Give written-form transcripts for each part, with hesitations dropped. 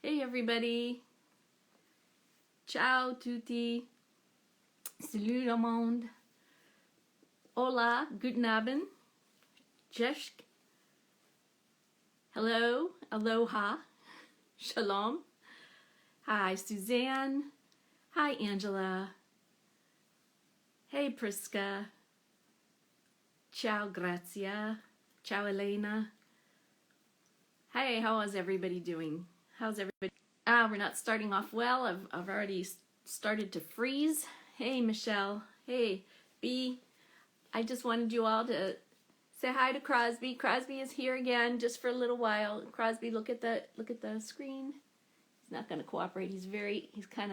Hey everybody. Ciao tutti. Salut le monde. Hola, guten Abend. Cześć. Hello, aloha. Shalom. Hi Suzanne. Hi Angela. Hey Priska. Ciao Grazia. Ciao Elena. Hey, how is everybody doing? How's everybody? We're not starting off well. I've already started to freeze. Hey Michelle. Hey B. I just wanted you all to say hi to Crosby. Crosby is here again just for a little while. Crosby, look at the screen. He's not going to cooperate. He's kind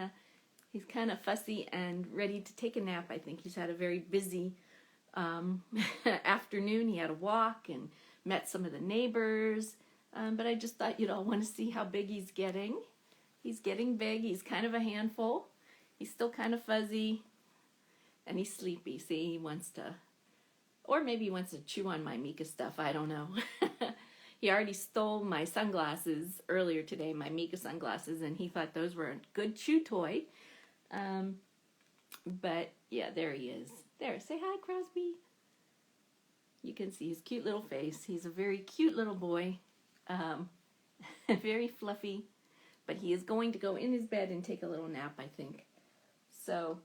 of fussy and ready to take a nap. I think he's had a very busy afternoon. He had a walk and met some of the neighbors. But I just thought you'd all want to see how big he's getting. He's getting big. He's kind of a handful. He's still kind of fuzzy. And he's sleepy. See, he wants to, or maybe he wants to chew on my Mika stuff. I don't know. He already stole my sunglasses earlier today, my Mika sunglasses, and he thought those were a good chew toy. But yeah, there he is. There, say hi, Crosby. You can see his cute little face. He's a very cute little boy. Very fluffy, but he is going to go in his bed and take a little nap, I think. So,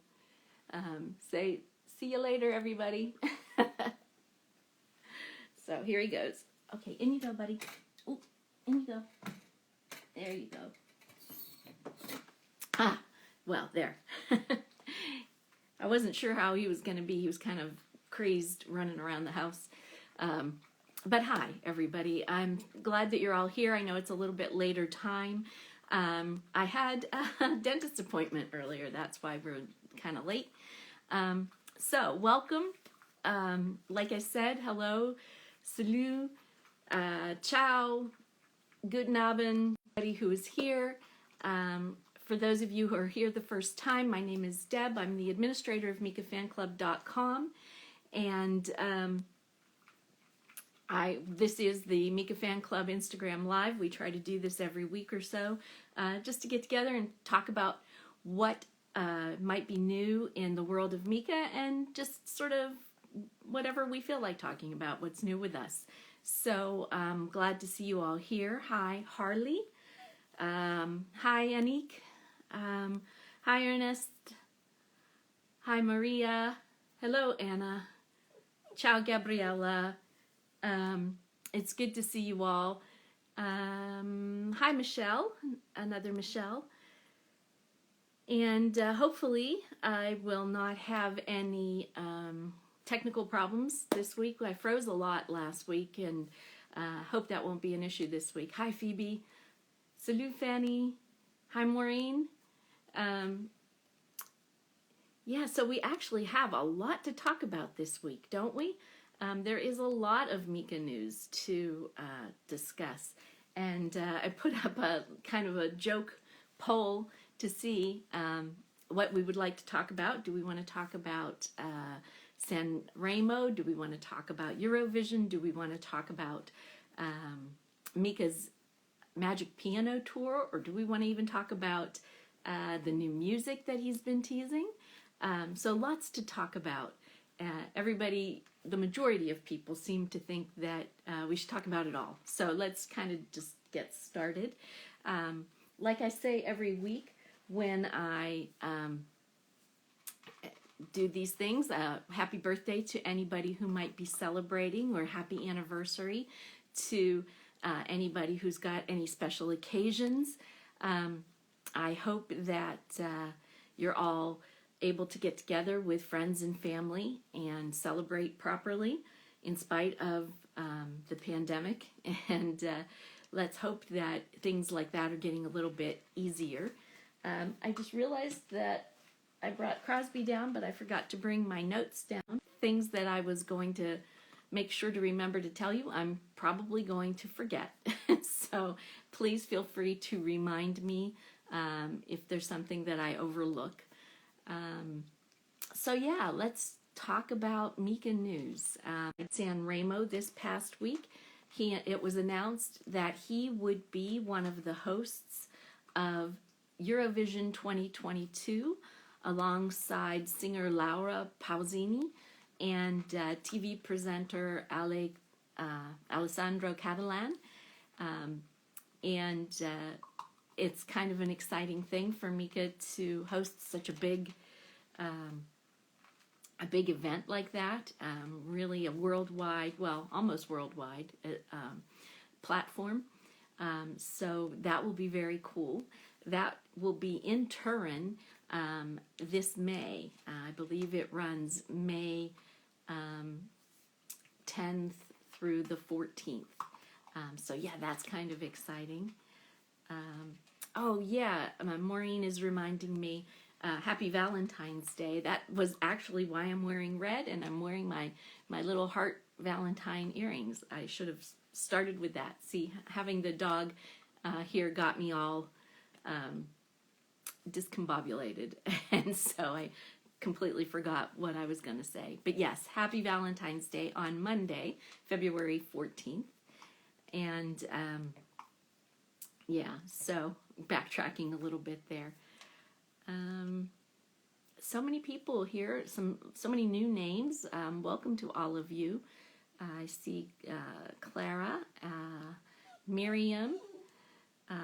say, see you later, everybody. So here he goes. Okay, in you go, buddy. Ooh, in you go. There you go. Well, there. I wasn't sure how he was going to be. He was kind of crazed running around the house. But hi, everybody. I'm glad that you're all here. I know it's a little bit later time. I had a dentist appointment earlier. That's why we're kind of late. So welcome. Like I said, hello, salut, ciao, guten Abend, everybody who is here. For those of you who are here the first time, my name is Deb. I'm the administrator of MikaFanClub.com. And this is the Mika Fan Club Instagram Live. We try to do this every week or so, just to get together and talk about what might be new in the world of Mika, and just sort of whatever we feel like talking about, what's new with us. So I'm glad to see you all here. Hi, Harley. Hi, Anik. Hi, Ernest. Hi, Maria. Hello, Anna. Ciao, Gabriella. It's good to see you all. Hi, Michelle, another Michelle. And hopefully I will not have any technical problems this week. I froze a lot last week, and hope that won't be an issue this week. Hi, Phoebe. Salut, Fanny. Hi, Maureen. Yeah, so we actually have a lot to talk about this week, don't we? There is a lot of Mika news to discuss, and I put up a kind of a joke poll to see what we would like to talk about. Do we want to talk about San Remo? Do we want to talk about Eurovision? Do we want to talk about Mika's Magic Piano Tour? Or do we want to even talk about the new music that he's been teasing? So lots to talk about. Everybody, the majority of people seem to think that we should talk about it all. So let's kind of just get started. Like I say every week when I do these things, happy birthday to anybody who might be celebrating, or happy anniversary to anybody who's got any special occasions. I hope that you're all able to get together with friends and family and celebrate properly in spite of the pandemic, and let's hope that things like that are getting a little bit easier. I just realized that I brought Crosby down, but I forgot to bring my notes down. Things that I was going to make sure to remember to tell you, I'm probably going to forget. So please feel free to remind me if there's something that I overlook. So yeah, let's talk about Mika news. At San Remo this past week, it was announced that he would be one of the hosts of Eurovision 2022 alongside singer Laura Pausini and TV presenter Alessandro Catalan. And it's kind of an exciting thing for Mika to host such a big event like that. Really a worldwide, well, almost worldwide platform. So that will be very cool. That will be in Turin this May. I believe it runs May 10th through the 14th. So yeah, that's kind of exciting. Oh yeah, Maureen is reminding me, Happy Valentine's Day. That was actually why I'm wearing red, and I'm wearing my little heart Valentine earrings. I should have started with that. See, having the dog here got me all discombobulated, and so I completely forgot what I was going to say. But yes, Happy Valentine's Day on Monday, February 14th. And yeah, so backtracking a little bit there. So many people here, so many new names. Welcome to all of you. I see Clara, Miriam,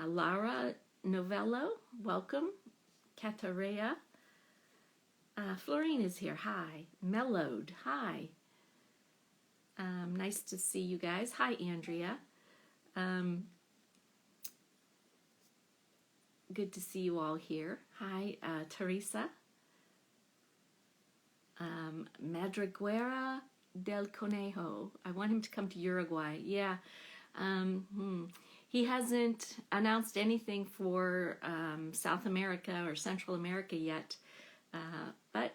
Lara Novello, welcome. Catarea. Florine is here, hi. Mellowed, hi. Nice to see you guys. Hi, Andrea. Good to see you all here. Hi, Teresa. Madriguera del Conejo. I want him to come to Uruguay. Yeah. He hasn't announced anything for South America or Central America yet, but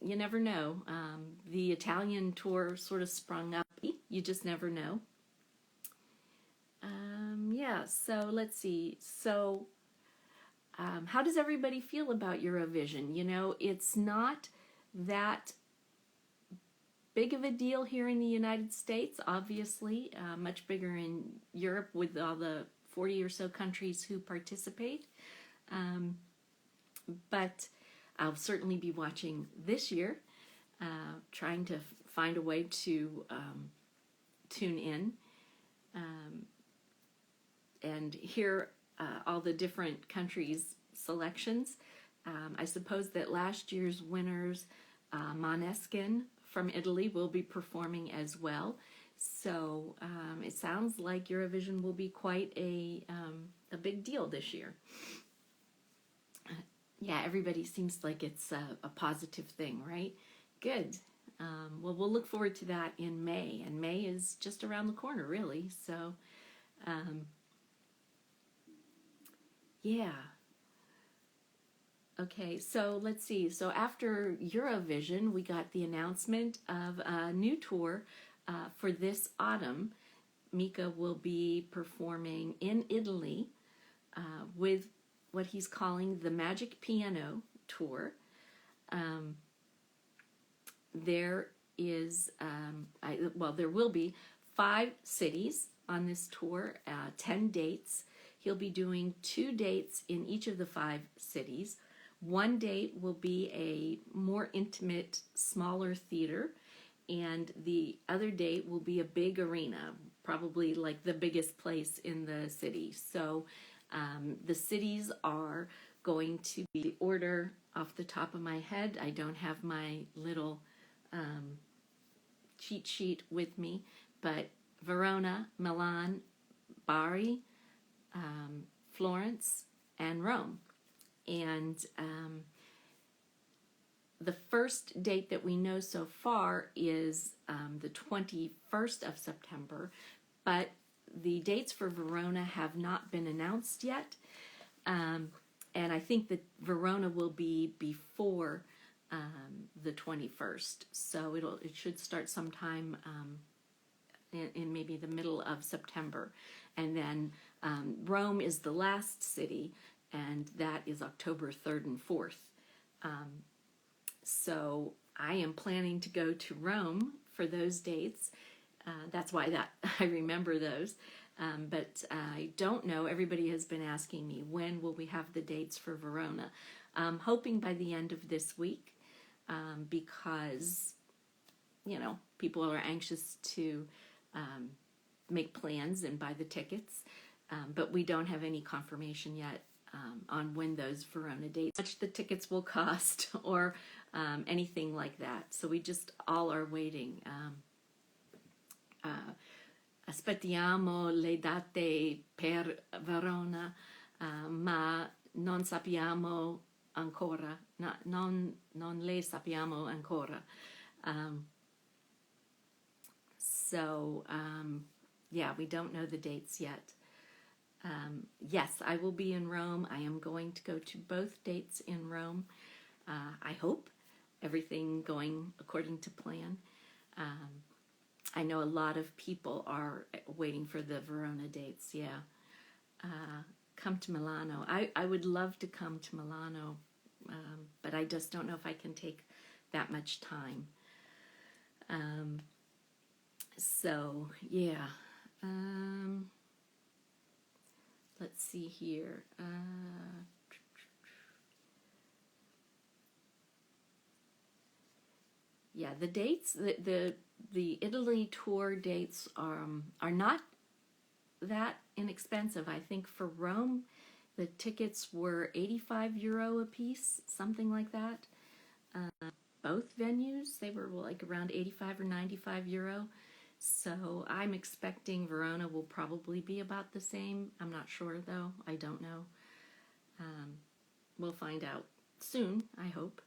you never know. The Italian tour sort of sprung up. You just never know. Yeah, so let's see. So how does everybody feel about Eurovision? You know, it's not that big of a deal here in the United States, obviously, much bigger in Europe with all the 40 or so countries who participate. But I'll certainly be watching this year, trying to find a way to tune in and hear all the different countries' selections. I suppose that last year's winners, Måneskin from Italy, will be performing as well. So it sounds like Eurovision will be quite a big deal this year. Yeah, everybody seems like it's a positive thing, right? Good. Well, we'll look forward to that in May, and May is just around the corner, really. So, yeah. Okay, so let's see. So after Eurovision, we got the announcement of a new tour for this autumn. Mika will be performing in Italy with what he's calling the Magic Piano Tour. There is, there will be 5 cities on this tour, 10 dates. He'll be doing 2 dates in each of the 5 cities. One date will be a more intimate, smaller theater, and the other date will be a big arena, probably like the biggest place in the city. So the cities are going to be the order off the top of my head. I don't have my little cheat sheet with me, but Verona, Milan, Bari, Florence, and Rome. And the first date that we know so far is the 21st of September, but the dates for Verona have not been announced yet. And I think that Verona will be before the 21st. So it should start sometime in maybe the middle of September. And then Rome is the last city, and that is October 3rd and 4th. So I am planning to go to Rome for those dates. That's why I remember those. But I don't know. Everybody has been asking me, when will we have the dates for Verona? Hoping by the end of this week, because, people are anxious to make plans and buy the tickets. But we don't have any confirmation yet on when those Verona dates, how much the tickets will cost, or anything like that. So we just all are waiting. Aspettiamo le date per Verona, ma non sappiamo ancora, non le sappiamo ancora. Yeah, we don't know the dates yet. Yes, I will be in Rome. I am going to go to both dates in Rome. I hope everything going according to plan. I know a lot of people are waiting for the Verona dates. Yeah. Come to Milano. I would love to come to Milano, but I just don't know if I can take that much time. So, yeah. Let's see here. Yeah, the dates, the Italy tour dates are not that inexpensive. I think for Rome, the tickets were €85 a piece, something like that. Both venues, they were like around 85 or €95. So I'm expecting Verona will probably be about the same. I'm not sure though. I don't know. We'll find out soon, I hope.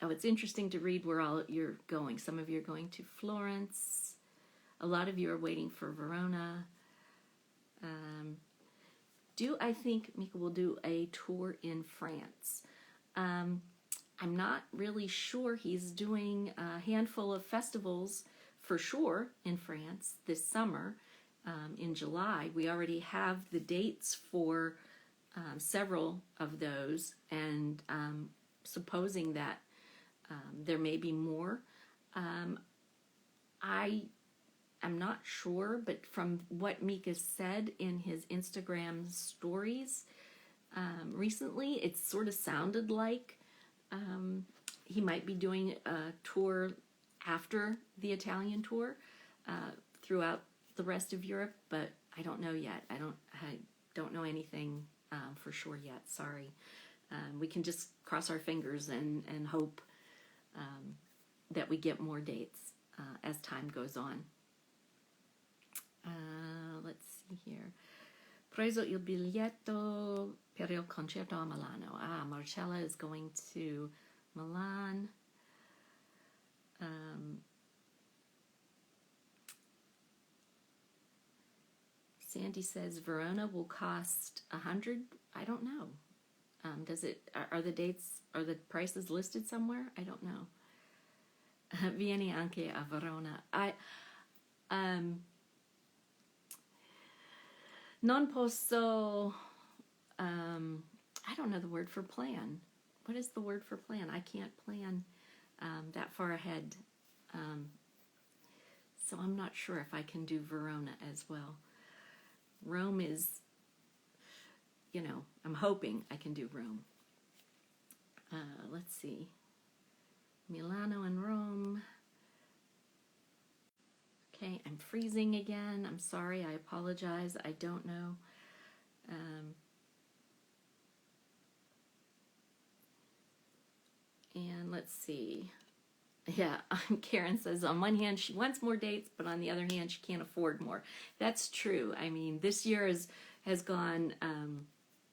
It's interesting to read where all you're going. Some of you are going to Florence. A lot of you are waiting for Verona. I think Mika will do a tour in France? I'm not really sure. He's doing a handful of festivals for sure in France this summer, in July. We already have the dates for several of those, and supposing that there may be more. I'm not sure, but from what Mika said in his Instagram stories recently, it sort of sounded like he might be doing a tour after the Italian tour throughout the rest of Europe, but I don't know yet. I don't know anything for sure yet. Sorry. We can just cross our fingers and hope that we get more dates as time goes on. Let's see here. Preso il biglietto per il concerto a Milano. Marcella is going to Milan. Sandy says Verona will cost 100. I don't know. Are the prices listed somewhere? I don't know. Vieni anche a Verona. Non posso, I don't know the word for plan. What is the word for plan? I can't plan that far ahead. So I'm not sure if I can do Verona as well. Rome is, I'm hoping I can do Rome. Let's see. Milano and Rome. Okay, I'm freezing again. I'm sorry. I apologize. I don't know. And let's see. Yeah, Karen says on one hand she wants more dates, but on the other hand she can't afford more. That's true. I mean, this year has gone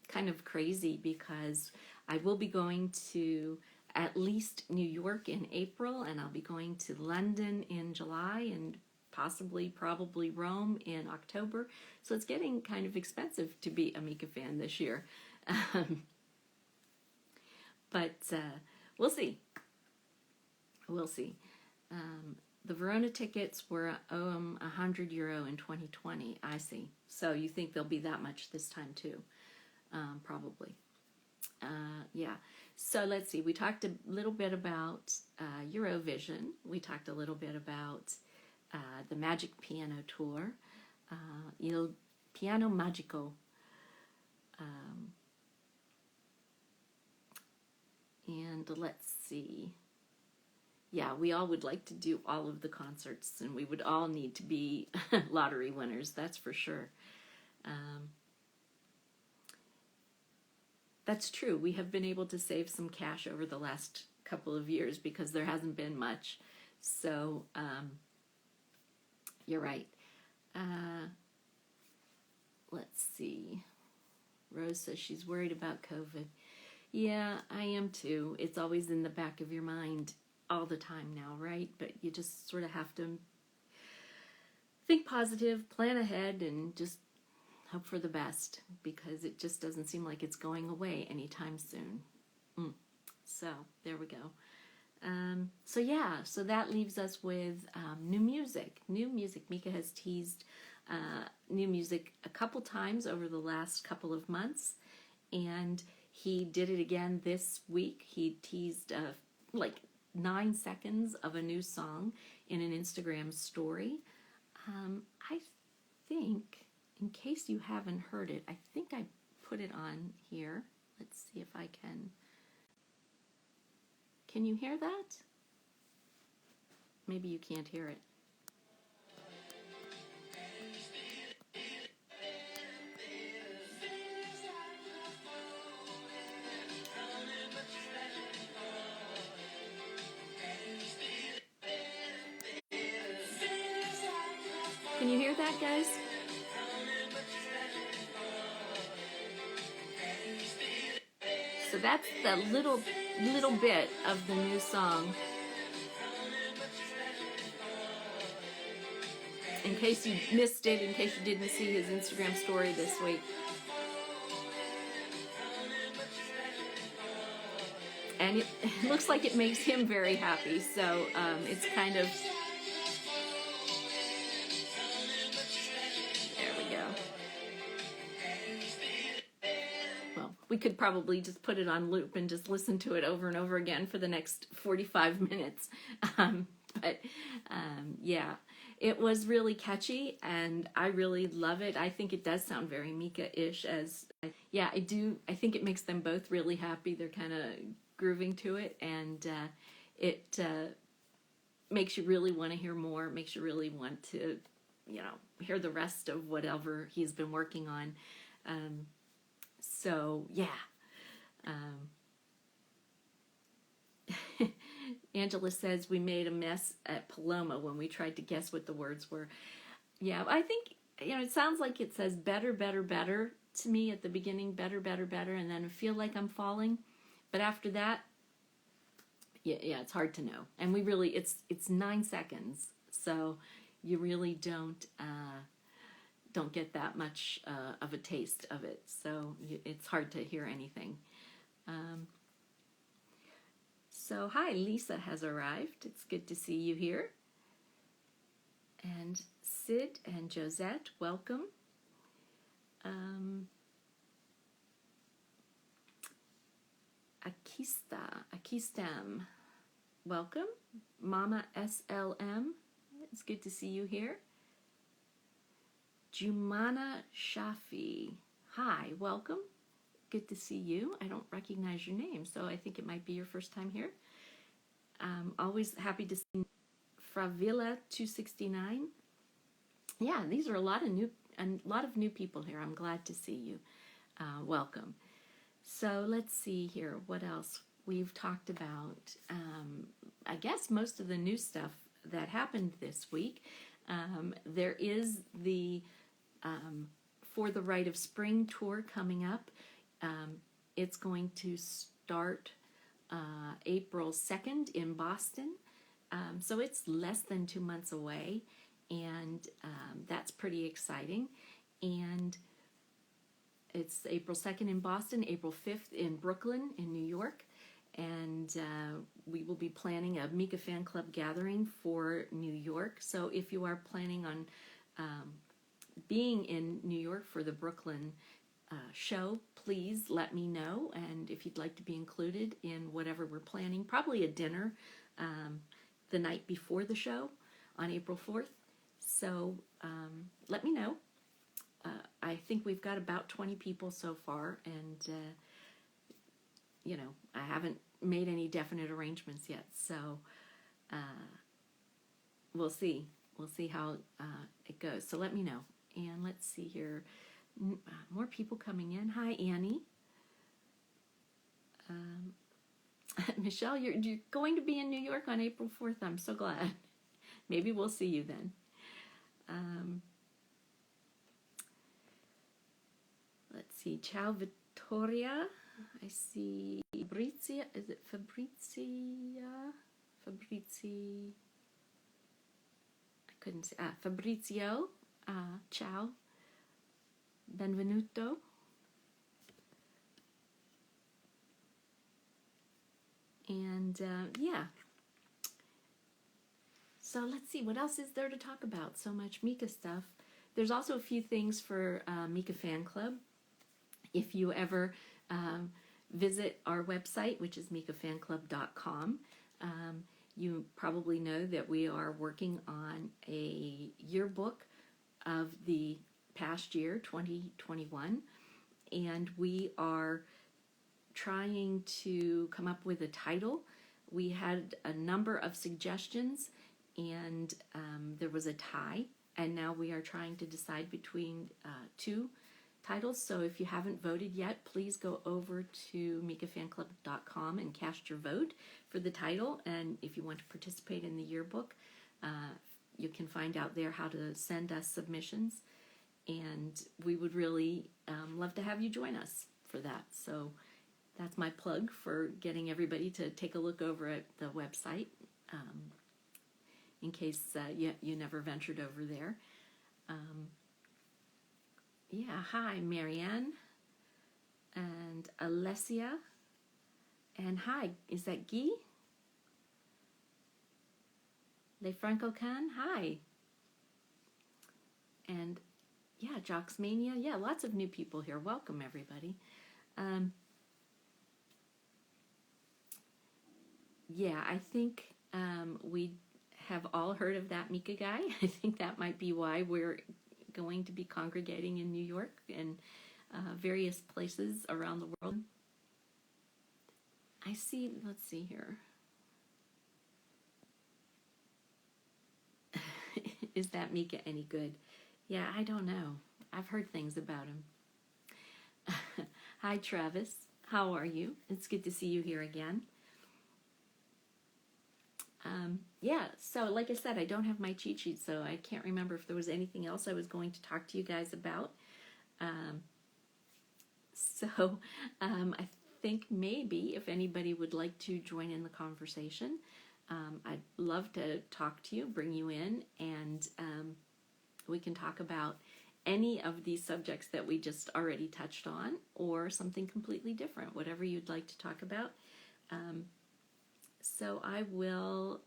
kind of crazy because I will be going to at least New York in April, and I'll be going to London in July, and probably Rome in October. So it's getting kind of expensive to be a Mika fan this year. But we'll see. We'll see. The Verona tickets were €100 in 2020. I see. So you think they'll be that much this time too? Probably. Yeah. So let's see. We talked a little bit about Eurovision. We talked a little bit about the Magic Piano Tour. Il Piano Magico. And let's see. Yeah, we all would like to do all of the concerts, and we would all need to be lottery winners, that's for sure. That's true. We have been able to save some cash over the last couple of years because there hasn't been much. So, you're right. Let's see. Rose says she's worried about COVID. Yeah, I am too. It's always in the back of your mind all the time now, right? But you just sort of have to think positive, plan ahead, and just hope for the best, because it just doesn't seem like it's going away anytime soon. So there we go. So that leaves us with new music. Mika has teased new music a couple times over the last couple of months, and he did it again this week. He teased like 9 seconds of a new song in an Instagram story. I think, in case you haven't heard it, I think I put it on here. Let's see if I can. Can you hear that? Maybe you can't hear it. Can you hear that, guys? So that's the little bit of the new song. In case you missed it, in case you didn't see his Instagram story this week. And it looks like it makes him very happy, so it's kind of... There we go. Well, we could probably just put it on loop and just listen to it over and over again for the next 45 minutes. Yeah, it was really catchy, and I really love it. I think it does sound very Mika-ish. I do. I think it makes them both really happy. They're kind of grooving to it, and it makes you really want to hear more. Makes you really want to, hear the rest of whatever he's been working on. So yeah. Angela says we made a mess at Paloma when we tried to guess what the words were. Yeah, I think, it sounds like it says better, better, better to me at the beginning, better, better, better, and then I feel like I'm falling. But after that, yeah, it's hard to know. And we really, it's 9 seconds, so you really don't get that much of a taste of it. So it's hard to hear anything. So hi, Lisa has arrived. It's good to see you here. And Sid and Josette, welcome. Akistam, welcome. Mama SLM, it's good to see you here. Jumana Shafi, hi, welcome. Good to see you. I don't recognize your name, so I think it might be your first time here. Always happy to see Fravilla 269. Yeah, these are a lot of new people here. I'm glad to see you. Welcome. So let's see here. What else we've talked about? I guess most of the new stuff that happened this week. There is the For the Rite of Spring tour coming up. It's going to start April 2nd in Boston. So it's less than 2 months away, and that's pretty exciting. And it's April 2nd in Boston, April 5th in Brooklyn in New York. And we will be planning a Mika Fan Club gathering for New York. So if you are planning on being in New York for the Brooklyn show, please let me know. And if you'd like to be included in whatever we're planning, probably a dinner the night before the show on April 4th. So let me know. I think we've got about 20 people so far, and I haven't made any definite arrangements yet, so we'll see. We'll see how it goes. So let me know. And let's see here. More people coming in. Hi, Annie. Michelle, you're going to be in New York on April 4th. I'm so glad. Maybe we'll see you then. Let's see. Ciao, Vittoria. I see Fabrizia. Is it Fabrizia? Fabrizi. I couldn't see. Fabrizio. Ciao. Benvenuto. And yeah. So let's see. What else is there to talk about? So much Mika stuff. There's also a few things for Mika Fan Club. If you ever visit our website, which is mikafanclub.com, you probably know that we are working on a yearbook of the past year, 2021, and we are trying to come up with a title. We had a number of suggestions, and there was a tie, and now we are trying to decide between two titles. So if you haven't voted yet, please go over to mikafanclub.com and cast your vote for the title. And if you want to participate in the yearbook, you can find out there how to send us submissions. And we would really love to have you join us for that. So that's my plug for getting everybody to take a look over at the website in case you never ventured over there. Yeah, hi, Marianne and Alessia. And hi, is that Guy? Le Franco Can, hi. And yeah, Jocksmania, yeah, lots of new people here. Welcome, everybody. Yeah, I think we have all heard of that Mika guy. I think that might be why we're going to be congregating in New York and various places around the world. I see, let's see here. Is that Mika any good? Yeah, I don't know. I've heard things about him. Hi, Travis. How are you? It's good to see you here again. Yeah, so like I said, I don't have my cheat sheet, so I can't remember if there was anything else I was going to talk to you guys about. I think maybe if anybody would like to join in the conversation, I'd love to talk to you, bring you in, and we can talk about any of these subjects that we just already touched on, or something completely different, whatever you'd like to talk about. So I will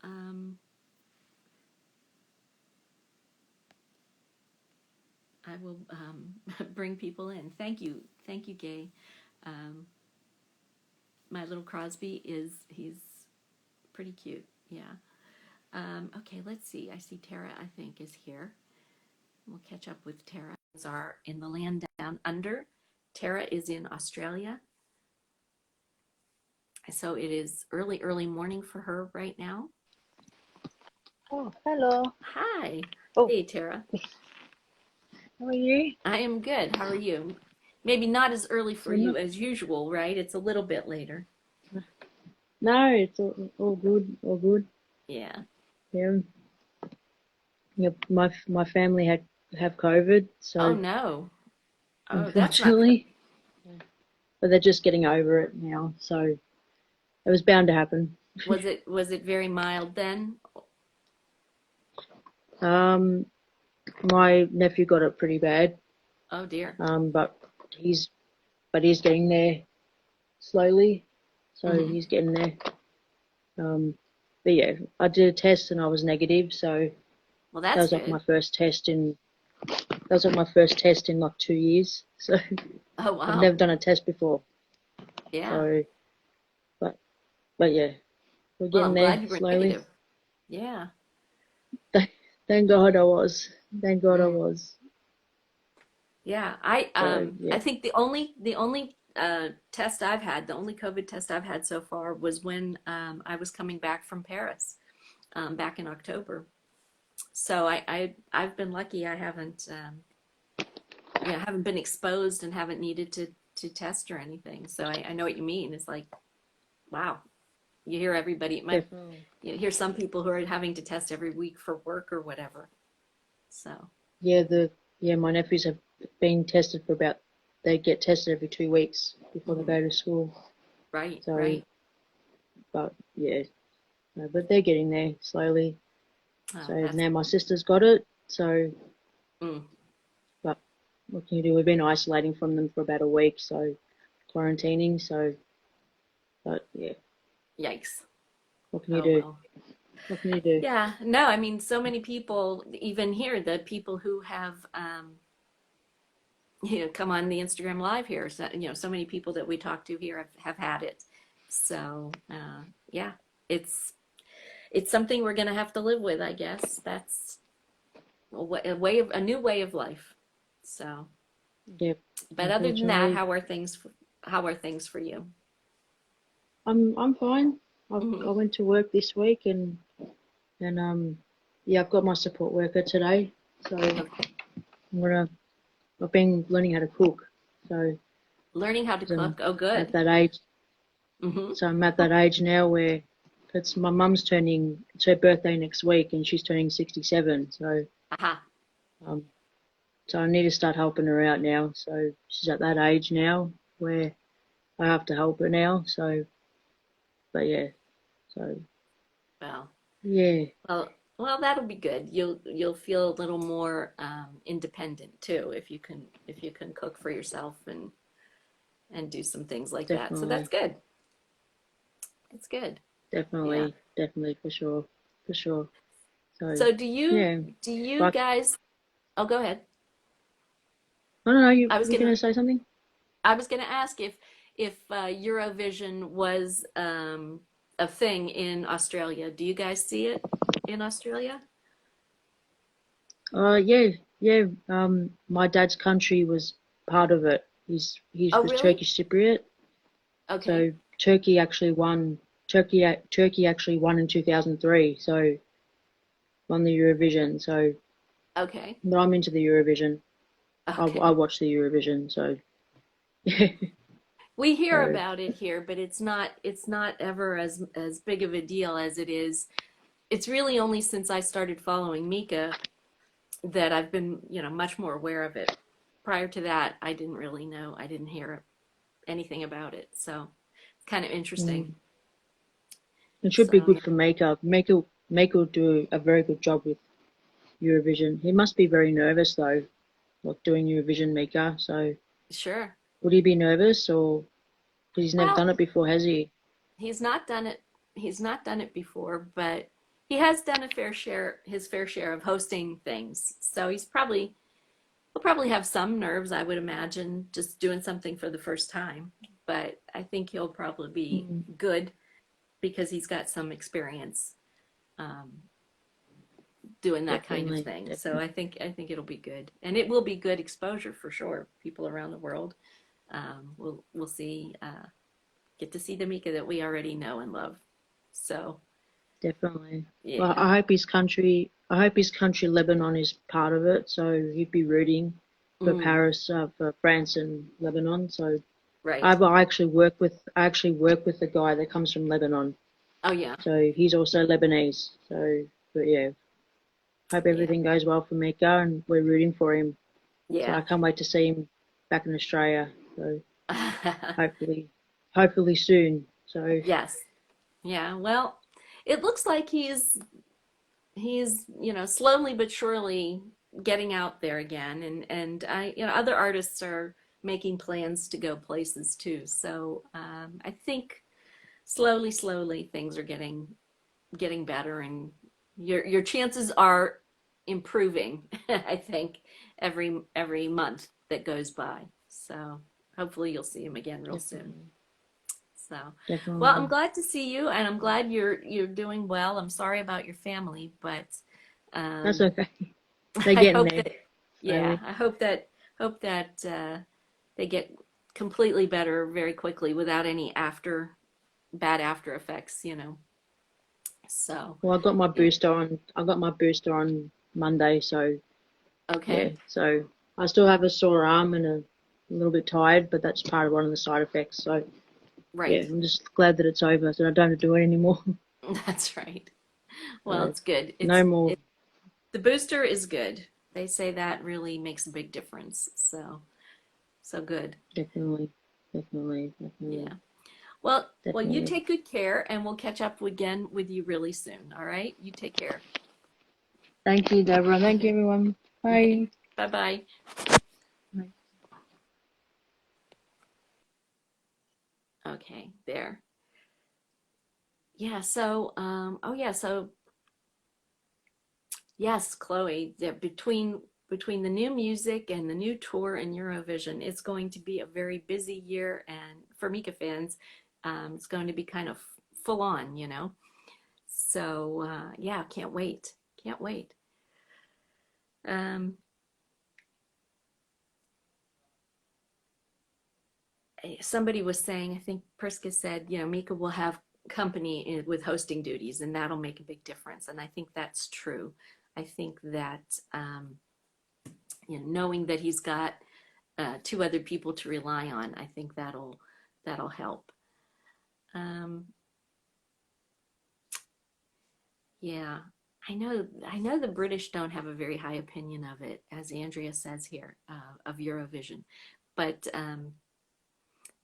bring people in. Thank you, Gay. My little Crosby he's pretty cute. Yeah. Okay, let's see. I see Tara, I think, is here. We'll catch up with Tara. Are in the land down under. Tara is in Australia. So it is early morning for her right now. Oh, hello. Hi. Oh. Hey, Tara. How are you? I am good. How are you? Maybe not as early for you as usual, right? It's a little bit later. No, it's all good. All good. Yeah. Yeah. Yep. My family have COVID, so Oh no. Oh, unfortunately, but they're just getting over it now. So it was bound to happen. Was it very mild then? My nephew got it pretty bad. Oh dear. But he's getting there slowly. So he's getting there. But yeah, I did a test and I was negative. So well, that's that was like my first test in like 2 years. So oh wow. I've never done a test before. Yeah. So, but yeah, we're getting I'm there glad you were slowly. negative. Yeah. Thank God I was. Thank God I was. Yeah, So I yeah. think the only test I've had, the only COVID test I've had so far was when I was coming back from Paris back in October. So I've been lucky. I haven't yeah, haven't been exposed and haven't needed to test or anything. So I know what you mean. It's like, wow, you hear everybody. Definitely. You hear some people who are having to test every week for work or whatever. So Yeah, my nephews have been tested for about they get tested every 2 weeks before they mhm. go to school. Right, So, right. but yeah, no, but they're getting there slowly. Oh, So that's now my sister's got it. So, mm, but what can you do? We've been isolating from them for about a week, so quarantining. So, but yeah, yikes. what can you Oh do? well. What can you do? Yeah, no, I mean, so many people, even here, the people who have, come on the Instagram Live here, so, so many people that we talk to here have had it. So, yeah, it's it's something we're gonna have to live with, I guess. That's a new way of life. So, Yeah, but other than that, unfortunately, how are things for you? I'm fine. Hmm. I went to work this week and yeah, I've got my support worker today. So Okay. I'm gonna I've been learning how to cook. So Learning how to 'cause I'm cook. Oh, at good. that age. Hmm. So I'm at that age now where it's my mum's turning, it's her birthday next week and she's turning 67. Aha. Um, so I need to start helping her out now. So she's at that age now where I have to help her now. So, but yeah, so Well, yeah, well, that'll be good. You'll feel a little more independent too if you can cook for yourself and do some things like that. So that's definitely, good. It's good. Yeah. definitely for sure. So So yeah, do you but guys? Oh, go ahead. I don't know. You I was you gonna gonna say something? I was gonna ask if Eurovision was a thing in Australia. Do you guys see it in Australia? Yeah, yeah. My dad's country was part of it. He Oh, was really? Turkish Cypriot. Okay. So Turkey actually won. Turkey actually won in 2003. So won the Eurovision. So Okay. but I'm into the Eurovision. I Okay. watch the Eurovision. So yeah. We hear So about it here, but it's not ever as big of a deal as it is. It's really only since I started following Mika that I've been, much more aware of it. Prior to that, I didn't really know. I didn't hear anything about it. So it's kind of interesting. mm, it should be So good yeah, for Mika. Mika will do a very good job with Eurovision. He must be very nervous though, like doing Eurovision, Mika. So sure. would he be nervous or because he's never Well, done it before, has he? he's not done it. He's not done it before, but he has done his fair share of hosting things. So he'll probably have some nerves, I would imagine, just doing something for the first time. But I think he'll probably be Mm, good because he's got some experience um, doing that kind of definitely, thing. So definitely, I think it'll be good, and it will be good exposure for sure. People around the world will see get to see the Mika that we already know and love. So definitely. Well, yeah. I hope his country, Lebanon, is part of it. So he'd be rooting for Mm, Paris, for France and Lebanon. So right. I actually work with a guy that comes from Lebanon. Oh yeah. So he's also Lebanese. So, but yeah, hope Yeah. everything goes well for Mika, and we're rooting for him. So I Yeah. can't wait to see him back in Australia. So hopefully, hopefully soon. So Yes. Yeah. Well, it looks like he's slowly but surely getting out there again, and I other artists are making plans to go places too. So I think slowly things are getting better, and your chances are improving. I think every month that goes by. So hopefully you'll see him again real soon. definitely, So, well, I'm definitely. glad to see you, and I'm glad you're doing well. I'm sorry about your family, but That's um, okay. They're I getting hope there that, yeah, slowly. I hope that hope that they get completely better very quickly without any bad after effects, you know. So, Well, I got my yeah. booster on. I got my booster on Monday, so yeah. Okay. So I still have a sore arm and a little bit tired, but that's part of one of the side effects. So yeah, Right. I'm just glad that it's over, so I don't have to do it anymore. That's right. Well, So it's good. no more. The booster is good. They say that really makes a big difference. So good. Definitely, definitely, definitely, Yeah. Well, you definitely. take good care and we'll catch up again with you really soon. All right? You take care. Thank you, Deborah. Thank you, everyone. Okay. Bye. Bye-bye. Bye. Okay, there. Yeah, so oh yeah, so yes, Chloe, between the new music and the new tour and Eurovision, it's going to be a very busy year, and for Mika fans, it's going to be kind of full on, you know. So yeah, can't wait, can't wait. Um, Somebody was saying, I think Priska said, you know, Mika will have company with hosting duties, and that'll make a big difference. And I think that's true. I think that you know, knowing that he's got two other people to rely on, I think that'll help. Um, yeah, I know the British don't have a very high opinion of it, as Andrea says here, of Eurovision, but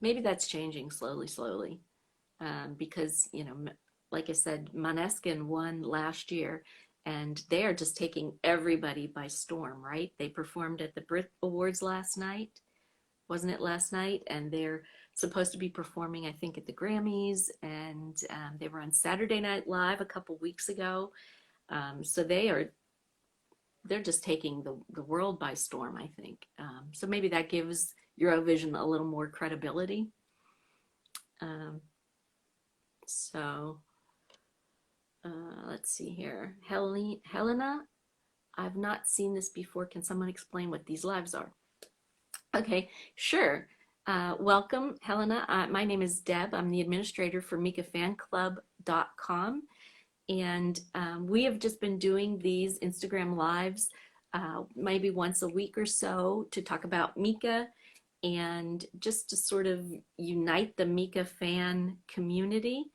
maybe that's changing slowly, slowly, because you know, like I said, Maneskin won last year, and they are just taking everybody by storm, right? They performed at the Brit Awards last night, wasn't it last night? And they're supposed to be performing, I think, at the Grammys, and they were on Saturday Night Live a couple weeks ago. So they're just taking the world by storm, I think. So maybe that gives Eurovision a little more credibility. Um, so let's see here. Helena, I've not seen this before. Can someone explain what these lives are? Okay, sure. Welcome, Helena. My name is Deb. I'm the administrator for MikaFanClub.com. And we have just been doing these Instagram lives maybe once a week or so to talk about Mika and just to sort of unite the Mika fan community.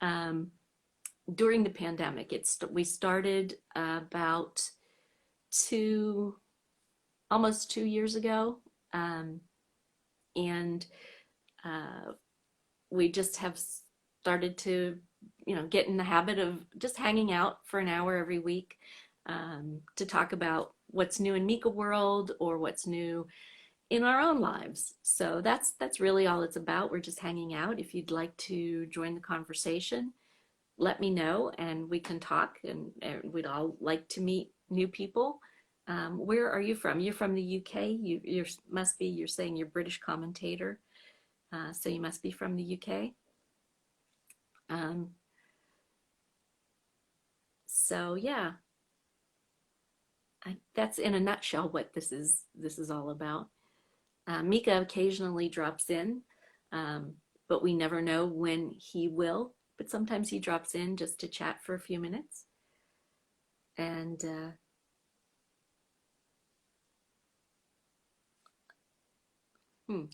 Um, During the pandemic, we started about two, almost 2 years ago. Um, and uh, we just have started to, you know, get in the habit of just hanging out for an hour every week to talk about what's new in Mika world or what's new in our own lives. So that's really all it's about. We're just hanging out. If you'd like to join the conversation, let me know and we can talk. And we'd all like to meet new people. Where are you from? You're from the UK. You must be. You're saying you're British commentator. So you must be from the UK. Um, so yeah, that's in a nutshell what this is all about. Mika occasionally drops in, um, but we never know when he will. But sometimes he drops in just to chat for a few minutes. And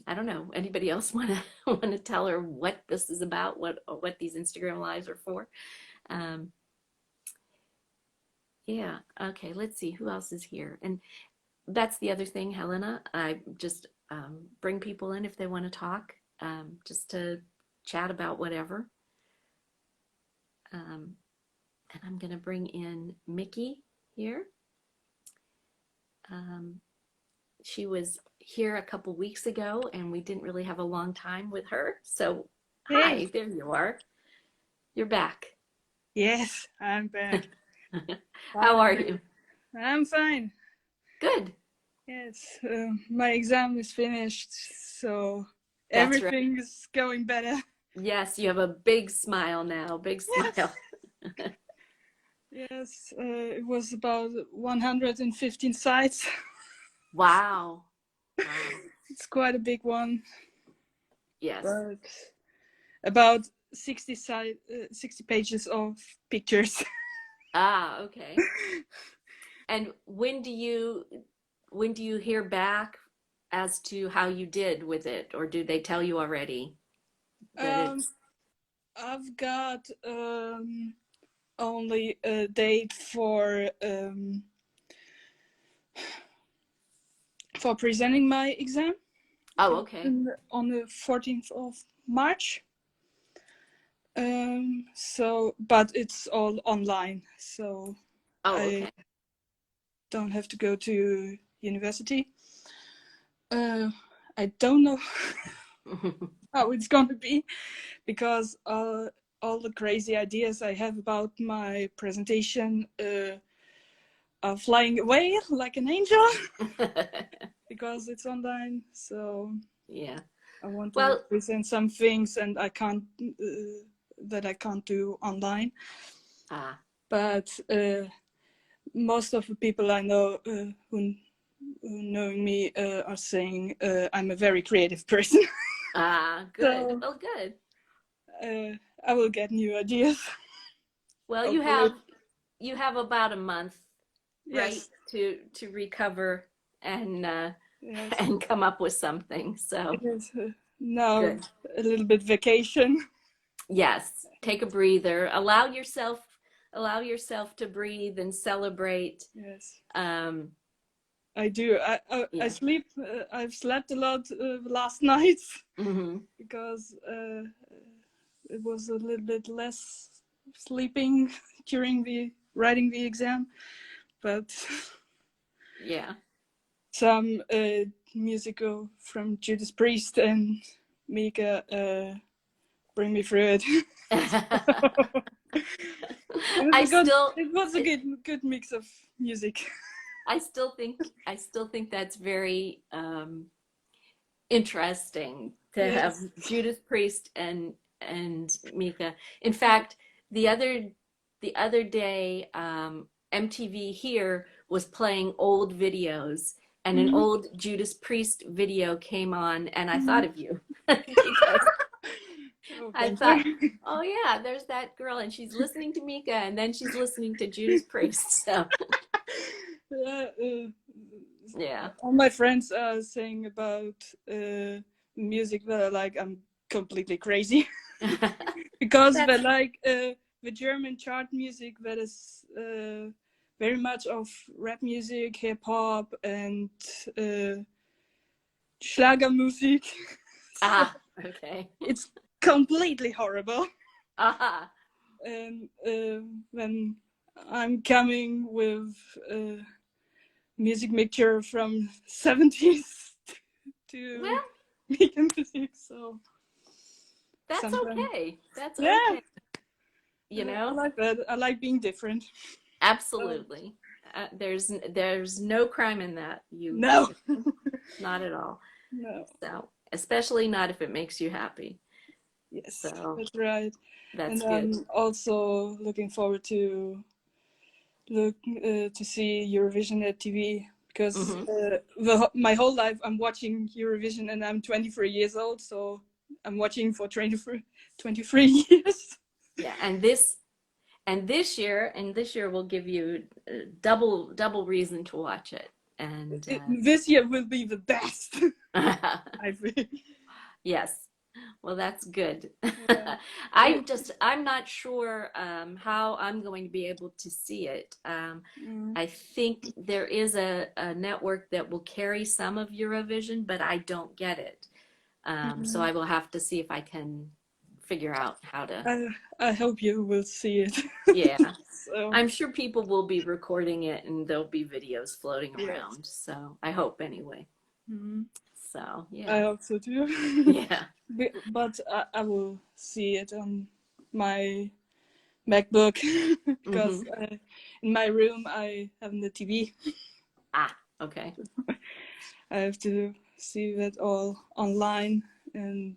I don't know. Anybody else want to want to tell her what this is about? What these Instagram lives are for? Um, yeah. Okay. Let's see who else is here. And that's the other thing, Helena. I just bring people in if they want to talk, just to chat about whatever. Um, and I'm going to bring in Mickey here. Um, she was here a couple weeks ago, and we didn't really have a long time with her. So, Hey, hi, there you are. You're back. yes, I'm back. How are Finally. you? I'm fine. Good. Yes, my exam is finished, so That's right. everything is going better. Yes, you have a big smile now. Big Yes, smile. it was about 115 sites. Wow. Wow. It's quite a big one, Yes. but about 60 pages of pictures. Ah, okay. And when do you hear back as to how you did with it, or do they tell you already that Um, it's I've got only a date for presenting my exam oh, okay. on the 14th of March. So, but it's all online, so Oh, I okay. don't have to go to university. I don't know how it's going to be because all the crazy ideas I have about my presentation are flying away like an angel because it's online. So Yeah. I want to Well, present some things and I can't that I can't do online. ah, But most of the people I know who knowing me are saying I'm a very creative person. good. So Well, good. I will get new ideas. Well, Hopefully. you have about a month, right, Yes. to recover and Yes. and come up with something. It So is now good. a little bit vacation. Yes, take a breather. Allow yourself to breathe and celebrate. Yes. Um, I do. I yeah. sleep. I've slept a lot last night Hmm. because it was a little bit less sleeping during the writing the exam, but Yeah. some musical from Judas Priest and Mika bring me through it. It was I a good. still It was a good mix of music. I still think that's very interesting to have Yes. Judas Priest and Mika. In fact, the other the other day, MTV here was playing old videos, and an Mhm. old Judas Priest video came on, and I thought Mhm. of you because Oh, I thank thought, you. oh yeah, there's that girl, and she's listening to Mika, and then she's listening to Judas Priest. So Yeah, yeah. all my friends are saying about music that I'm completely crazy because That's the German chart music that is very much of rap music, hip hop, and Schlagermusik. So okay. it's completely horrible. Aha. And when I'm coming with music mixture from 70s to Well, vegan music, so that's sometimes, okay. That's yeah, okay. You I know, like that. I like being different. Uh, absolutely. There's no crime in that. no, Not at all. no, So, especially not if it makes you happy. yes, So, that's right. that's And good. I'm also looking forward to see Eurovision at TV because Hmm. my whole life I'm watching Eurovision and I'm 23 years old, so I'm watching for 23 years. Yeah, and this year will give you double reason to watch it. And This year will be the best. I think. yes. Well, that's good. Yeah. Yeah. I'm not sure how I'm going to be able to see it. Mm. I think there is a network that will carry some of Eurovision, but I don't get it. So Mm. I will have to see if I can figure out how to. I I hope you will see it. Yeah, So I'm sure people will be recording it and there'll be videos floating yes. around. So I hope anyway. Mm. So I yeah, hope so too. yeah. But I will see it on my MacBook because Hmm. in my room I have the TV. Ah, okay. I have to see that all online and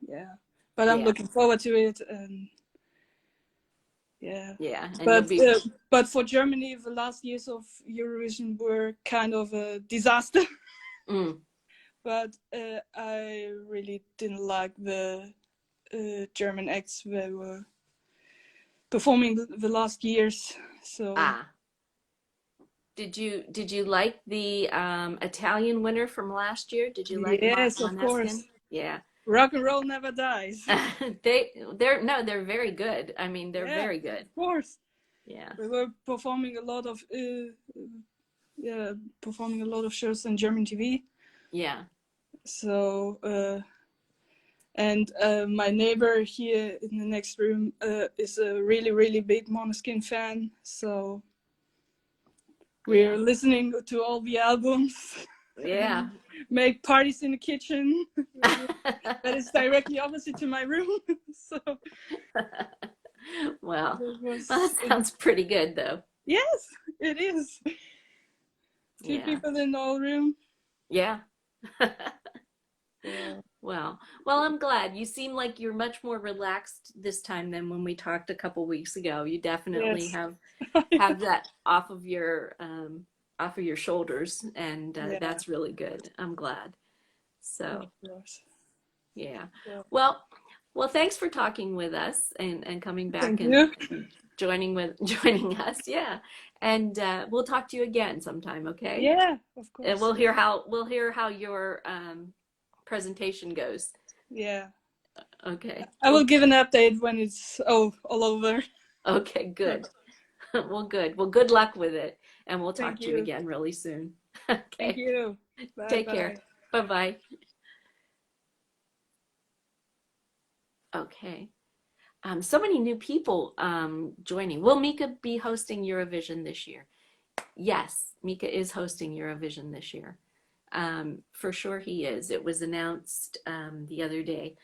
yeah. But I'm Yeah, looking forward to it and yeah. yeah. And you'll But be but for Germany, the last years of Eurovision were kind of a disaster. mm, but I really didn't like the German acts they were performing the last years. So Ah, did you like the Italian winner from last year? Did you like yes, of Maneskin? course, Yeah. rock and roll never dies. They're very good. I mean, they're Yeah, very good. of course. Yeah. We were performing a lot of yeah, performing a lot of shows on German TV. Yeah. So and my neighbor here in the next room is a really really big Måneskin fan. So we're Yeah. listening to all the albums Yeah. and make parties in the kitchen. That is directly opposite to my room. So Well, that well, that was sounds pretty good though. yes, it is. Two Yeah. people in the whole room. Yeah. So, Well, I'm glad. You seem like you're much more relaxed this time than when we talked a couple weeks ago. You definitely yes. have that off of your shoulders, and Yeah, that's really good. I'm glad. of So, course. yeah. So, Well, well, thanks for talking with us and coming back thank and you. joining us. Yeah. And we'll talk to you again sometime, okay? Yeah, of And course. we'll hear how your presentation goes. Yeah. Okay. I will Well, give an update when it's all over. okay, So, good. Well, good. Well, good luck with it, and we'll talk thank to you you. again really soon. Thank Okay. you. Bye Take care. bye. Bye-bye. Okay. So many new people joining. Will Mika be hosting Eurovision this year? Yes, Mika is hosting Eurovision this year. For sure he is. It was announced the other day.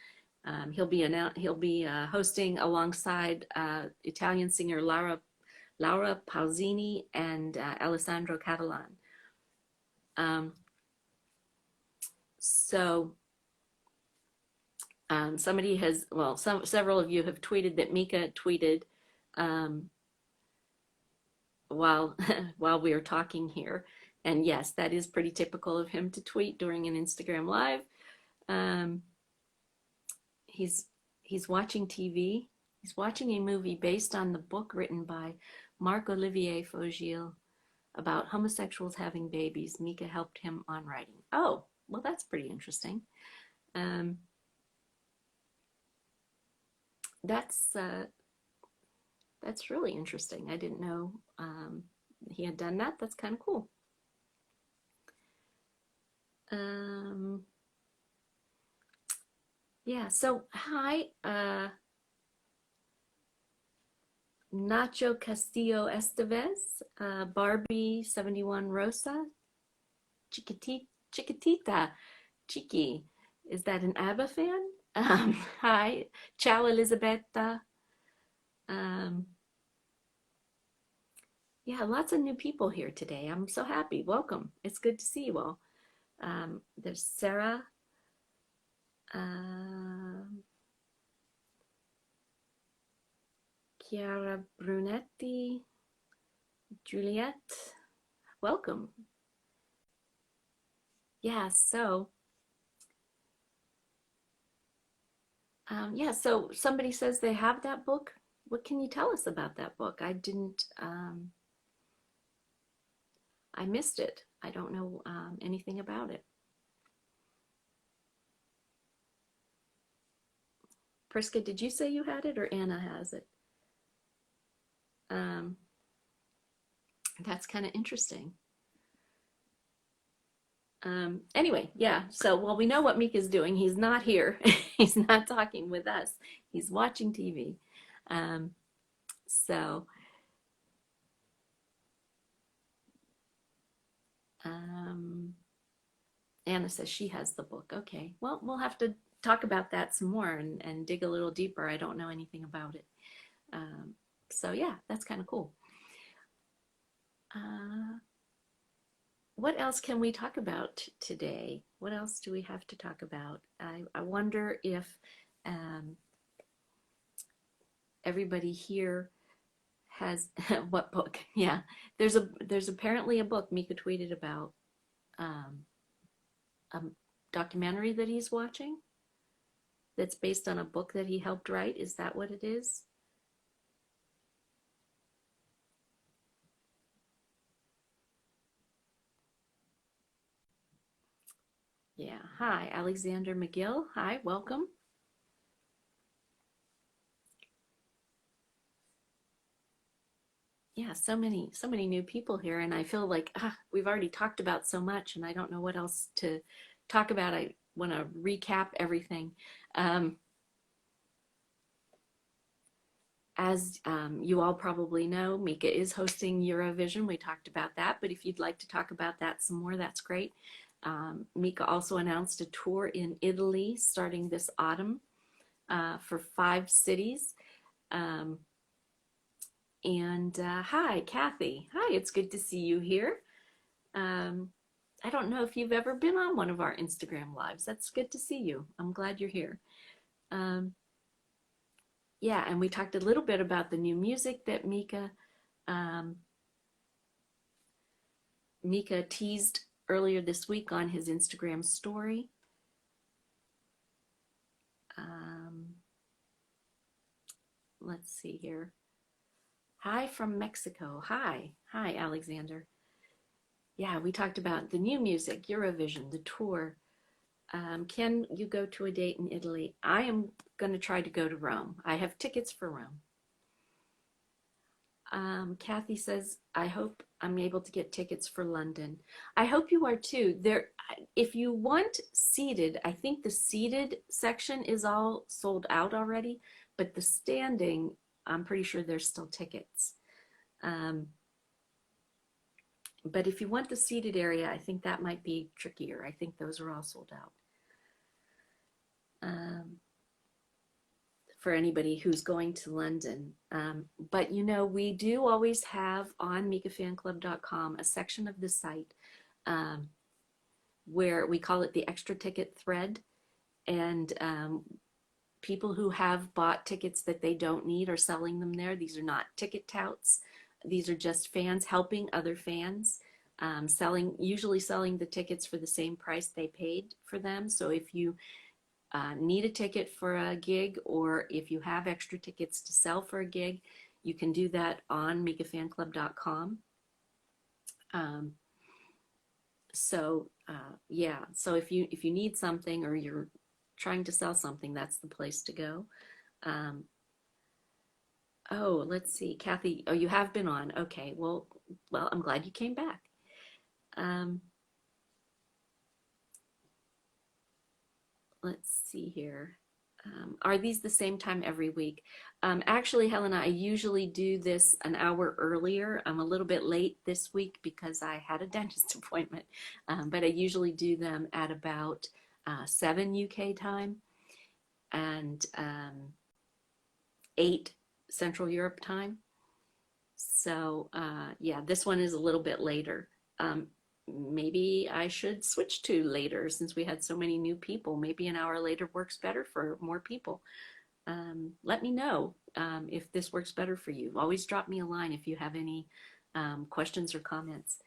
He'll be hosting alongside Italian singer Laura Pausini and Alessandro Catalan. Um, so somebody has, well, several of you have tweeted that Mika tweeted um, while while we are talking here, and yes, that is pretty typical of him to tweet during an Instagram live. Um, he's he's watching TV. He's watching a movie based on the book written by Marc-Olivier Fogiel about homosexuals having babies. Mika helped him on writing. Oh, well, that's pretty interesting. Um, that's that's really interesting. I didn't know he had done that. That's kind of cool. Um, yeah. So hi, Nacho Castillo Estevez, Barbie 71 Rosa, Chiquitita, Chiqui. Is that an ABBA fan? Hi, ciao Elisabetta. Um, yeah, lots of new people here today. I'm so happy. Welcome. It's good to see you all. There's Sarah, um, Chiara Brunetti, Juliette. Welcome. Yeah, so somebody says they have that book. What can you tell us about that book? I missed it. I don't know anything about it. Priska, did you say you had it or Anna has it? Um, that's kind of interesting. Anyway, yeah, so well, we know what Mika's doing. He's not here. He's not talking with us. He's watching TV. Um, so, um, Anna says she has the book. Okay, well, we'll have to talk about that some more and dig a little deeper. I don't know anything about it. Um, so, yeah, that's kind of cool. Uh, what else can we talk about today? What else do we have to talk about? I wonder if everybody here has what book? Yeah, there's apparently a book Mika tweeted about um, documentary that he's watching that's based on a book that he helped write. Is that what it is? Yeah. Hi, Alexander McGill. Hi, welcome. Yeah, so many new people here, and I feel like we've already talked about so much, and I don't know what else to talk about. I want to recap everything. As you all probably know, Mika is hosting Eurovision. We talked about that, but if you'd like to talk about that some more, that's great. Mika also announced a tour in Italy starting this autumn for 5 cities. Hi, Kathy. Hi, it's good to see you here. I don't know if you've ever been on one of our Instagram lives. That's good to see you. I'm glad you're here. Yeah, and we talked a little bit about the new music that Mika teased earlier this week on his Instagram story. Let's see here. Hi from Mexico. Hi, Alexander. Yeah, we talked about the new music, Eurovision, the tour. Can you go to a date in Italy? I am going to try to go to Rome. I have tickets for Rome. Kathy says, I hope I'm able to get tickets for London. I hope you are too. If you want seated, I think the seated section is all sold out already, but the standing, I'm pretty sure there's still tickets. But if you want the seated area, I think that might be trickier. I think those are all sold out. For anybody who's going to London. But you know, we do always have on MikaFanClub.com a section of the site where we call it the extra ticket thread. And people who have bought tickets that they don't need are selling them there. These are not ticket touts. These are just fans helping other fans, usually selling the tickets for the same price they paid for them. So if you need a ticket for a gig, or if you have extra tickets to sell for a gig, you can do that on MikaFanClub.com. Yeah, so if you need something or you're trying to sell something, that's the place to go. Oh, let's see, Kathy. Oh, you have been on. Okay, well, I'm glad you came back. Let's see here. Are these the same time every week? Actually, Helena, I usually do this an hour earlier. I'm a little bit late this week because I had a dentist appointment, but I usually do them at about 7 UK time and 8 Central Europe time. So yeah, this one is a little bit later. Maybe I should switch to later since we had so many new people. Maybe an hour later works better for more people. Let me know if this works better for you. Always drop me a line if you have any questions or comments.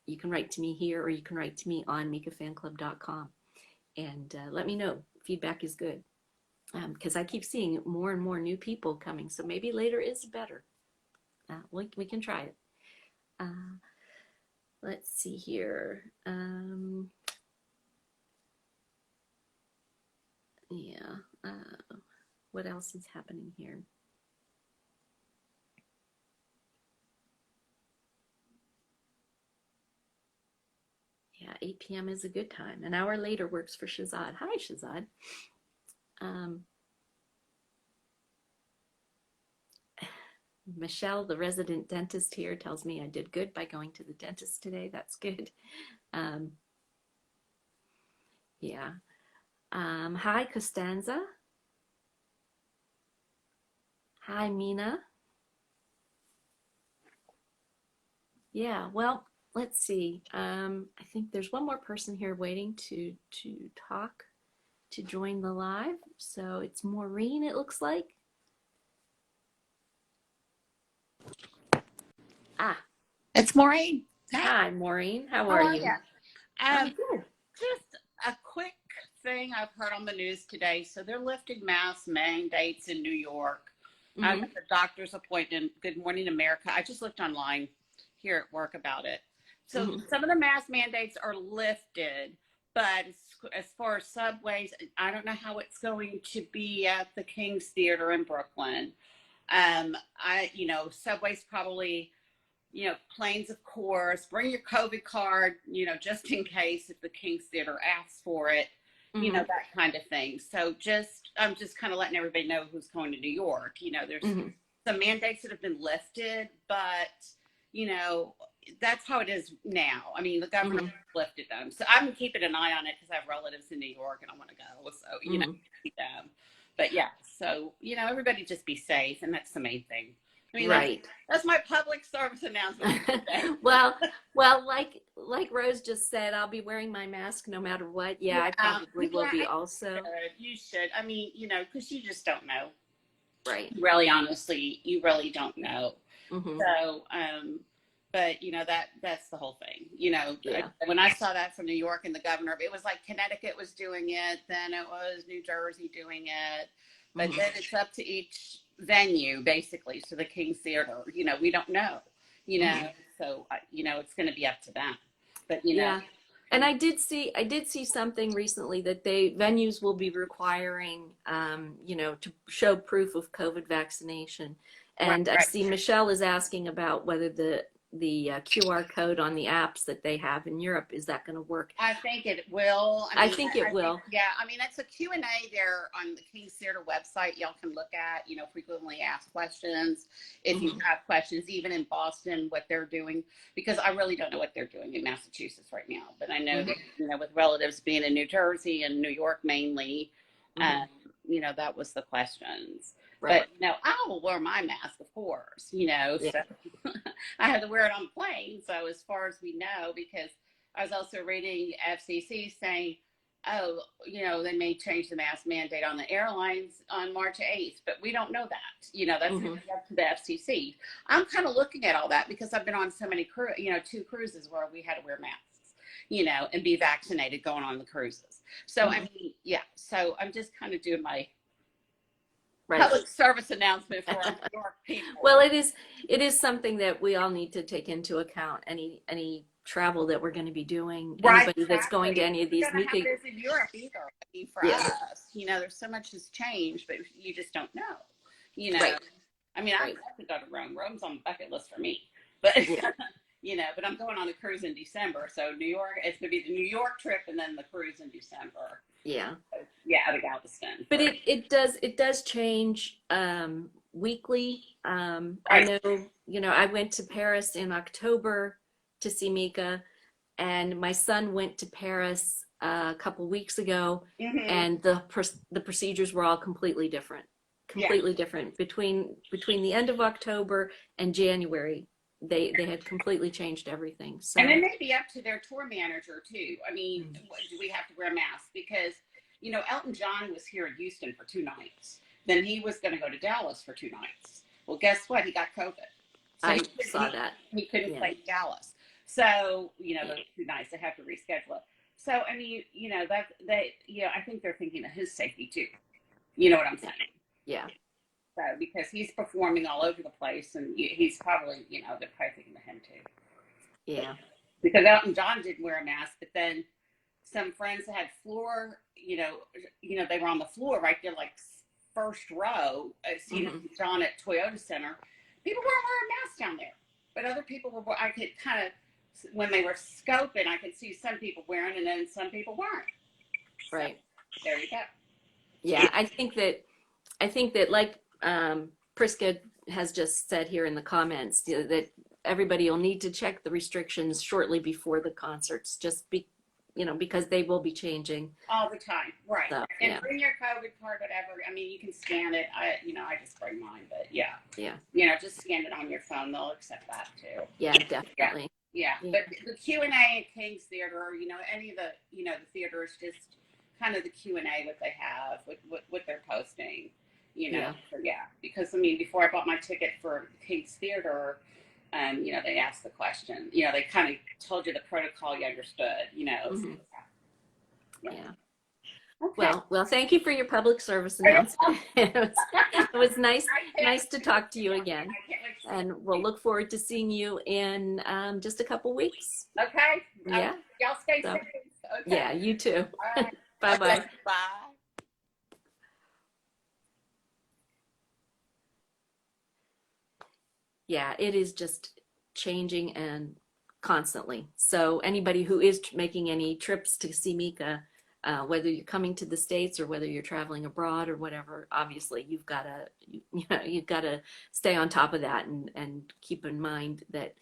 You can write to me here or you can write to me on MikaFanClub.com and let me know. Feedback is good because I keep seeing more and more new people coming. So maybe later is better. We can try it. Let's see here. Yeah. What else is happening here? Yeah, 8 p.m. is a good time. An hour later works for Shazad. Hi, Shazad. Michelle, the resident dentist here, tells me I did good by going to the dentist today. That's good. Yeah. Hi, Costanza. Hi, Mina. Yeah, well, let's see. I think there's one more person here waiting to talk, to join the live. So it's Maureen, it looks like. Ah, It's Maureen. Hey, hi, Maureen. How how are are you? you? I'm good. Just a quick thing I've heard on the news today. So they're lifting mask mandates in New York. I got the doctor's appointment. Good Morning America. I just looked online here at work about it. So some of the mask mandates are lifted, but as far as subways, I don't know how it's going to be at the King's Theater in Brooklyn. Subways probably, planes, of course. Bring your COVID card, just in case if the King's Theater asks for it, that kind of thing. So I'm just kind of letting everybody know who's going to New York. There's some mandates that have been lifted, but, that's how it is now. I mean, the government lifted them. So I'm keeping an eye on it because I have relatives in New York and I want to go. So, keep them. But yeah, so, everybody just be safe. And that's the main thing. I mean, right. That's my public service announcement. well, like Rose just said, I'll be wearing my mask no matter what. Yeah, I probably will be also. You should. I mean, because you just don't know. Right. Really, honestly, you really don't know. So, but that's the whole thing. When I saw that from New York and the governor, it was like Connecticut was doing it, then it was New Jersey doing it, but then it's up to each venue, basically. So the King's Theater, we don't know, so it's going to be up to them. But and I did see something recently that venues will be requiring, to show proof of COVID vaccination. And I see Michelle is asking about whether the QR code on the apps that they have in Europe, is that going to work? I think it will. I think it will. I mean, it's a Q&A there on the King's Theater website. Y'all can look at, frequently asked questions. If you have questions, even in Boston, what they're doing, because I really don't know what they're doing in Massachusetts right now. But I know that, with relatives being in New Jersey and New York mainly, that was the questions. Right. But, I will wear my mask, of course, so I had to wear it on the plane. So as far as we know, because I was also reading FCC saying, they may change the mask mandate on the airlines on March 8th, but we don't know that. That's up to the FCC. I'm kind of looking at all that because I've been on so many, 2 cruises where we had to wear masks, and be vaccinated going on the cruises. So, I mean, so I'm just kind of doing my public service announcement for our New York people. Well, it is something that we all need to take into account. Any travel that we're going to be doing, anybody that's going to any of these. Mika, not have this in Europe either. I mean, for us, there's so much has changed, but you just don't know. I mean, I have to go to Rome. Rome's on the bucket list for me, but but I'm going on a cruise in December, so New York. It's going to be the New York trip and then the cruise in December. Yeah. To Galveston. But it does change weekly. I know, I went to Paris in October to see Mika, and my son went to Paris a couple weeks ago, and the procedures were all completely different. Different between the end of October and January. They had completely changed everything. So. And it may be up to their tour manager too. I mean, do we have to wear masks? Because, Elton John was here in Houston for 2 nights. Then he was going to go to Dallas for 2 nights. Well, guess what? He got COVID. So I saw that. He couldn't play Dallas. So, those 2 nights, they have to reschedule it. So, I mean, I think they're thinking of his safety too. You know what I'm saying? Yeah. So, because he's performing all over the place, and he's probably, they're probably thinking of him too. Yeah. Because Elton John didn't wear a mask, but then some friends that had floor, they were on the floor right there, like first row, seeing John at Toyota Center. People weren't wearing masks down there, but other people were. I could kind of, when they were scoping, I could see some people wearing, and then some people weren't. Right. So, there you go. Yeah, I think that like Priska has just said here in the comments, that everybody will need to check the restrictions shortly before the concerts, because they will be changing all the time, right? So, and bring your COVID card, whatever. I mean, you can scan it. I just bring mine, but just scan it on your phone. They'll accept that too. Yeah, definitely. Yeah. But the Q&A at King's Theater, any of the, the theaters, just kind of the Q&A what they have, what they're posting. Because I mean, before I bought my ticket for King's Theater, they asked the question, they kind of told you the protocol, you understood, So. Yeah. Okay. Well, thank you for your public service announcement. It was nice to talk to you again. I can't wait to see And we'll look forward to seeing you in just a couple weeks. you. Okay. Yeah. Y'all stay So, safe. Okay. yeah, you too. All right. Bye-bye. Okay. Bye. Yeah, it is just changing and constantly. So anybody who is making any trips to see Mika, whether you're coming to the States or whether you're traveling abroad or whatever, obviously you've got to stay on top of that and keep in mind that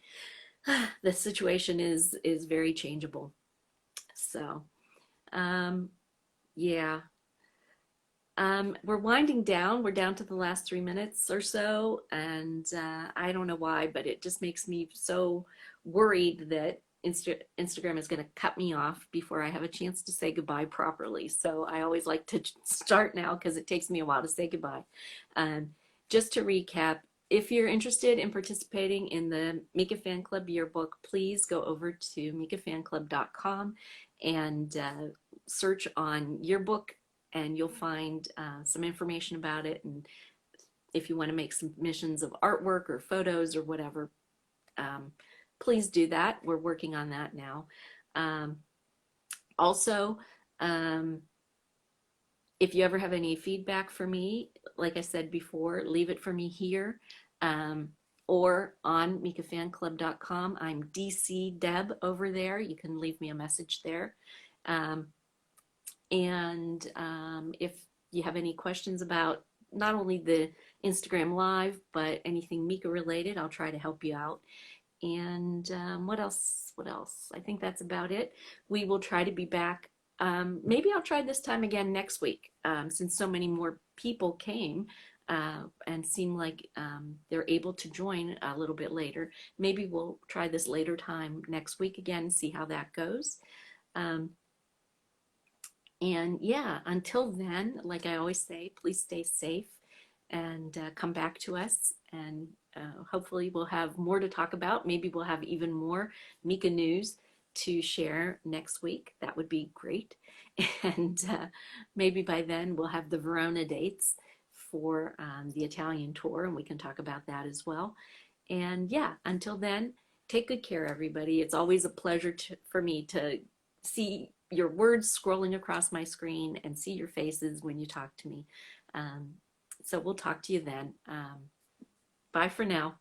the situation is very changeable. So, um, yeah. We're winding down. We're down to the last 3 minutes or so, and I don't know why, but it just makes me so worried that Instagram is going to cut me off before I have a chance to say goodbye properly. So I always like to start now because it takes me a while to say goodbye. Um, just to recap, if you're interested in participating in the Mika Fan Club yearbook, please go over to mikafanclub.com and search on yearbook, and you'll find some information about it. And if you want to make submissions of artwork or photos or whatever, please do that. We're working on that now. Also, if you ever have any feedback for me, like I said before, leave it for me here or on mikafanclub.com. I'm DC Deb over there. You can leave me a message there. And if you have any questions about not only the Instagram Live, but anything Mika related, I'll try to help you out. And what else? What else? I think that's about it. We will try to be back. Maybe I'll try this time again next week, since so many more people came and seem like they're able to join a little bit later. Maybe we'll try this later time next week again and see how that goes. And yeah, until then, like I always say, please stay safe and come back to us. And hopefully, we'll have more to talk about. Maybe we'll have even more Mika news to share next week. That would be great. And maybe by then, we'll have the Verona dates for the Italian tour, and we can talk about that as well. And yeah, until then, take good care, everybody. It's always a pleasure for me to see your words scrolling across my screen and see your faces when you talk to me. So we'll talk to you then. Bye for now.